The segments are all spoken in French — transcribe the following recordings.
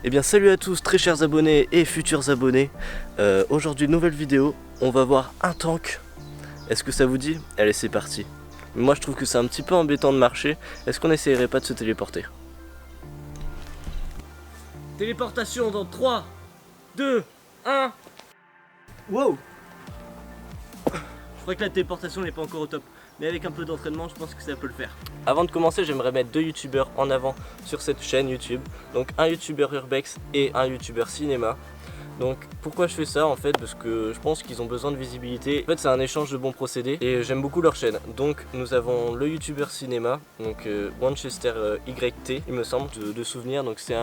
Eh bien salut à tous très chers abonnés et futurs abonnés. Aujourd'hui nouvelle vidéo, on va voir un tank. Est-ce que ça vous dit? Allez c'est parti. Moi je trouve que c'est un petit peu embêtant de marcher. Est-ce qu'on essayerait pas de se téléporter? Téléportation dans 3, 2, 1. Wow. Je crois que la téléportation n'est pas encore au top. Mais avec un peu d'entraînement, je pense que ça peut le faire. Avant de commencer, j'aimerais mettre deux youtubeurs en avant sur cette chaîne YouTube. Donc un youtubeur urbex et un youtubeur cinéma. Donc pourquoi je fais ça en fait? Parce que je pense qu'ils ont besoin de visibilité. En fait c'est un échange de bons procédés et j'aime beaucoup leur chaîne. Donc nous avons le youtubeur cinéma, donc Manchester YT il me semble de souvenir. Donc c'est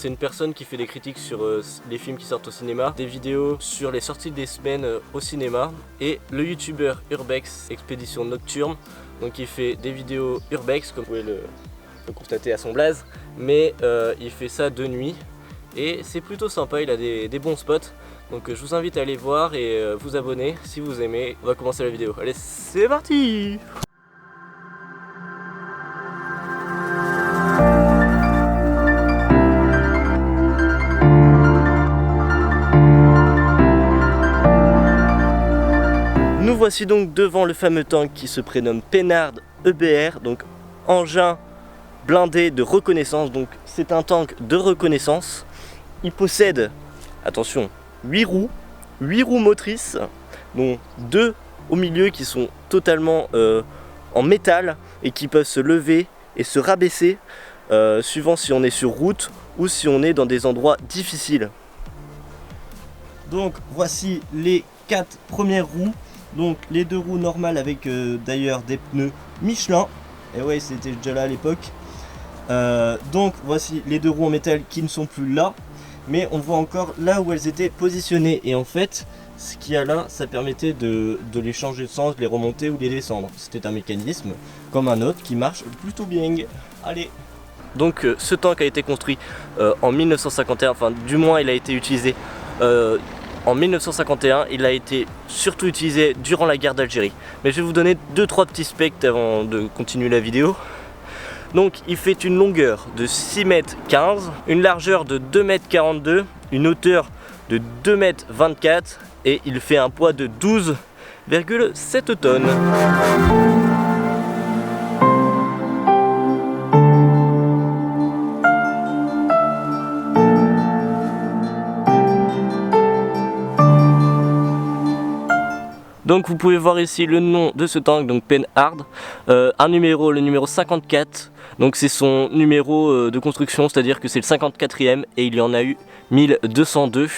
une personne qui fait des critiques sur les films qui sortent au cinéma, des vidéos sur les sorties des semaines au cinéma. Et le youtubeur Urbex Expédition Nocturne, donc il fait des vidéos urbex comme vous pouvez le constater à son blaze. Mais il fait ça de nuit. Et c'est plutôt sympa, il a des bons spots. Donc je vous invite à aller voir et vous abonner si vous aimez. On va commencer la vidéo. Allez, c'est parti! Nous voici donc devant le fameux tank qui se prénomme Pennard EBR, donc engin blindé de reconnaissance. Donc c'est un tank de reconnaissance. Il possède, attention, 8 roues motrices, dont 2 au milieu qui sont totalement en métal et qui peuvent se lever et se rabaisser suivant si on est sur route ou si on est dans des endroits difficiles. Donc voici les 4 premières roues, donc les 2 roues normales avec d'ailleurs des pneus Michelin, et ouais c'était déjà là à l'époque. Donc voici les 2 roues en métal qui ne sont plus là. Mais on voit encore là où elles étaient positionnées. Et en fait, ce qu'il y a là, ça permettait de les changer de sens, de les remonter ou de les descendre. C'était un mécanisme comme un autre qui marche plutôt bien. Allez. Donc ce tank a été construit en 1951. Enfin du moins il a été utilisé en 1951. Il a été surtout utilisé durant la guerre d'Algérie. Mais je vais vous donner 2-3 petits specs avant de continuer la vidéo. Donc il fait une longueur de 6,15 m, une largeur de 2,42 m, une hauteur de 2,24 m et il fait un poids de 12,7 tonnes. Donc vous pouvez voir ici le nom de ce tank, donc Pennard, un numéro, le numéro 54, donc c'est son numéro de construction, c'est-à-dire que c'est le 54e et il y en a eu 1202.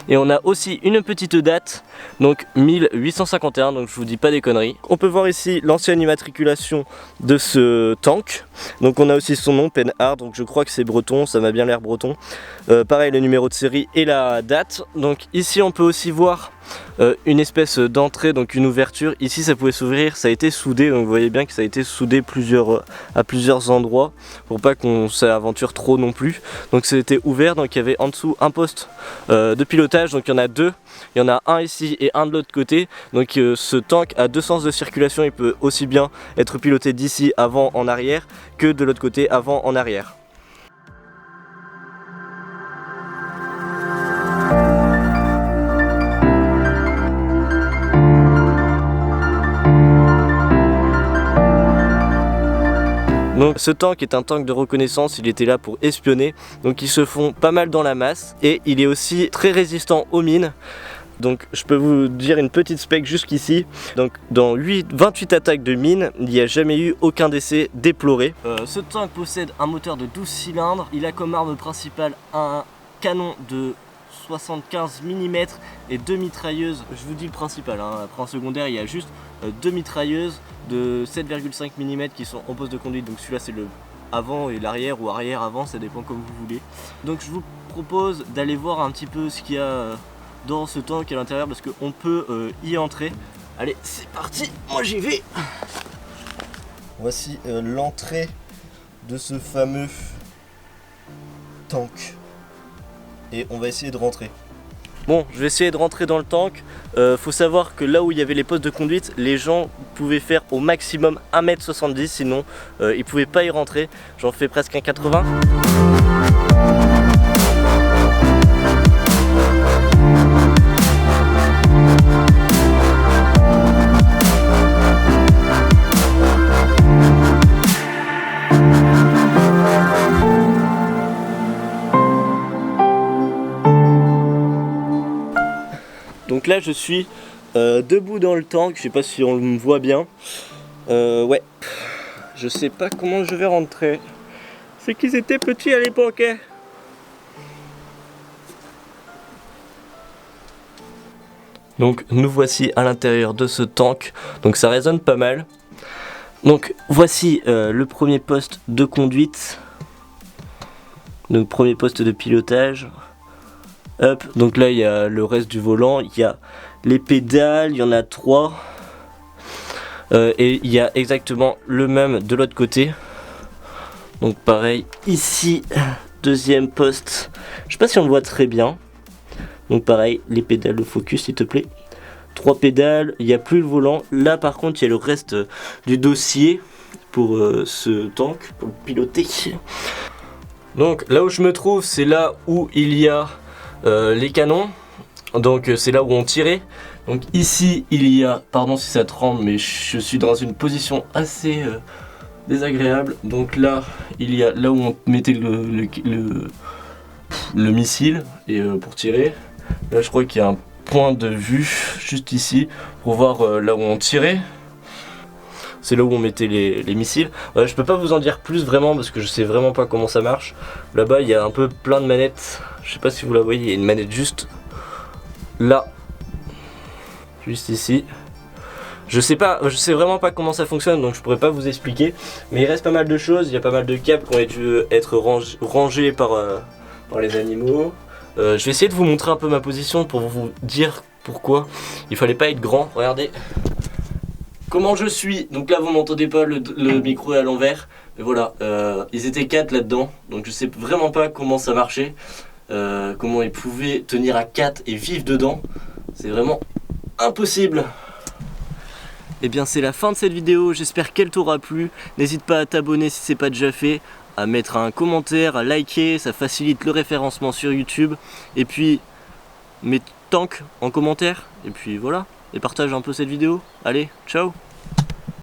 Et on a aussi une petite date, donc 1851, donc je vous dis pas des conneries. On peut voir ici l'ancienne immatriculation de ce tank, donc on a aussi son nom, Pennard, donc je crois que c'est breton, ça m'a bien l'air breton. Pareil le numéro de série et la date. Donc ici on peut aussi voir une espèce d'entrée, donc une ouverture. Ici ça pouvait s'ouvrir, ça a été soudé, donc vous voyez bien que ça a été soudé à plusieurs endroits pour pas qu'on s'aventure trop non plus. Donc c'était ouvert, donc il y avait en dessous un poste de pilotage, donc il y en a 2. Il y en a un ici et un de l'autre côté. Donc ce tank a 2 sens de circulation, il peut aussi bien être piloté d'ici avant en arrière que de l'autre côté avant en arrière. Donc ce tank est un tank de reconnaissance, il était là pour espionner, donc ils se font pas mal dans la masse et il est aussi très résistant aux mines. Donc je peux vous dire une petite spec jusqu'ici. Donc dans 28 attaques de mines, il n'y a jamais eu aucun décès déploré. Ce tank possède un moteur de 12 cylindres, il a comme arme principale un canon de 75 mm et 2 mitrailleuses. Je vous dis le principal, hein. Après en secondaire il y a juste 2 mitrailleuses de 7,5 mm qui sont en poste de conduite. Donc celui-là c'est le avant et l'arrière ou arrière avant, ça dépend comme vous voulez. Donc je vous propose d'aller voir un petit peu ce qu'il y a dans ce tank à l'intérieur parce qu'on peut y entrer. Allez c'est parti, moi j'y vais. Voici l'entrée de ce fameux tank. Et on va essayer de rentrer. Bon, je vais essayer de rentrer dans le tank. Faut savoir que là où il y avait les postes de conduite, les gens pouvaient faire au maximum 1,70 m, sinon ils pouvaient pas y rentrer. J'en fais presque un 80. Donc là je suis debout dans le tank, je sais pas si on me voit bien. Ouais, je sais pas comment je vais rentrer. C'est qu'ils étaient petits à l'époque, hein. Donc nous voici à l'intérieur de ce tank, donc ça résonne pas mal. Donc voici le premier poste de conduite, donc premier poste de pilotage. Hop, donc là il y a le reste du volant, il y a les pédales, il y en a 3. Et il y a exactement le même de l'autre côté. Donc pareil, ici, deuxième poste. Je sais pas si on le voit très bien. Donc pareil, les pédales de focus s'il te plaît. 3 pédales, il n'y a plus le volant. Là par contre il y a le reste du dossier pour ce tank, pour le piloter. Donc là où je me trouve, c'est là où il y a les canons. Donc c'est là où on tirait. Donc ici il y a, pardon si ça tremble mais je suis dans une position assez désagréable. Donc là il y a là où on mettait le missile et pour tirer. Là je crois qu'il y a un point de vue juste ici pour voir là où on tirait. C'est là où on mettait les missiles. Je peux pas vous en dire plus vraiment parce que je sais vraiment pas comment ça marche. Là-bas il y a un peu plein de manettes. Je sais pas si vous la voyez, il y a une manette juste là. Juste ici. Je sais vraiment pas comment ça fonctionne donc je pourrais pas vous expliquer. Mais il reste pas mal de choses, il y a pas mal de câbles qui ont dû être rangés par les animaux. Je vais essayer de vous montrer un peu ma position pour vous dire pourquoi il fallait pas être grand. Regardez comment je suis. Donc là vous m'entendez pas, le micro est à l'envers. Mais voilà, ils étaient 4 là-dedans. Donc je sais vraiment pas comment ça marchait. Comment ils pouvaient tenir à 4 et vivre dedans. C'est vraiment impossible. Et bien c'est la fin de cette vidéo, j'espère qu'elle t'aura plu. N'hésite pas à t'abonner si c'est pas déjà fait, à mettre un commentaire, à liker, ça facilite le référencement sur YouTube. Et puis mets tank en commentaire, et puis voilà, et partage un peu cette vidéo. Allez, ciao.